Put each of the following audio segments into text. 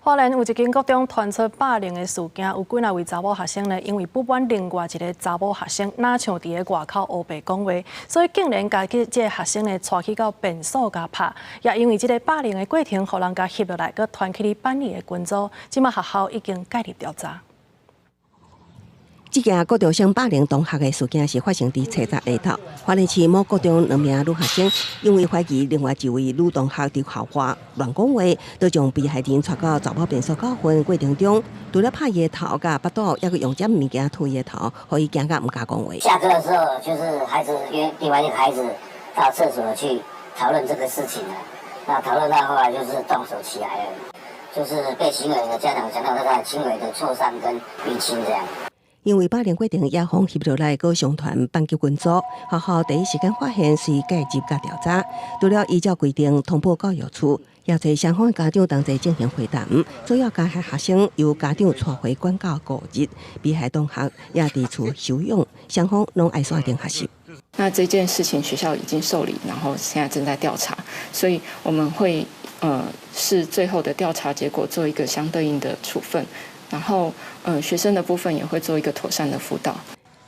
花莲有一间国中传出霸凌的事件，有几若位查某学生呢，因为不满另外一个查某学生哪像伫个外口黑白讲话，所以竟然甲这个学生呢带去到便所甲拍，也因为这个霸凌的过程，互人甲翕落来，佮传去哩班里的群组，即马学校已经介入调查。 这件国中生霸凌同学的事件是发生伫7月下头，花莲市某国中2名女学生因为怀疑另外一位女同学伫校外乱讲话，就将被害人带到查某便所教训过程中，除了拍伊的头甲巴肚，还佮用针物件推伊的头，互伊惊甲唔敢讲话。下课的时候，就是孩子约另外一个孩子到厕所去讨论这个事情了。那讨论到后来就是动手起来了，就是被行为的家长讲到他的轻微的挫伤跟淤青这样。 因为霸凌过程也互翕落来，佮上传班级群组，学校第一时间发现，随介入甲调查。除了依照规定通报教育处，也找双方家长同齐进行会谈，主要加害学生由家长带回管教5日，被害同学也伫厝休养，双方拢爱锁定学习。 那这件事情学校已经受理，然后现在正在调查，所以我们会视最后的调查结果做一个相对应的处分。 然后，学生的部分也会做一个妥善的辅导。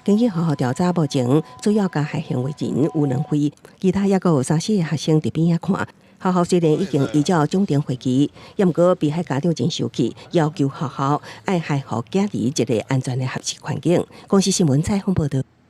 根据学校调查，目前主要加害行为人有2位，其他也有3、4个学生伫边仔看。学校虽然已经依照终点会期，也毋过被害家长真生气，要求学校爱害互囝儿一个安全的学习环境。公司新闻采访报道。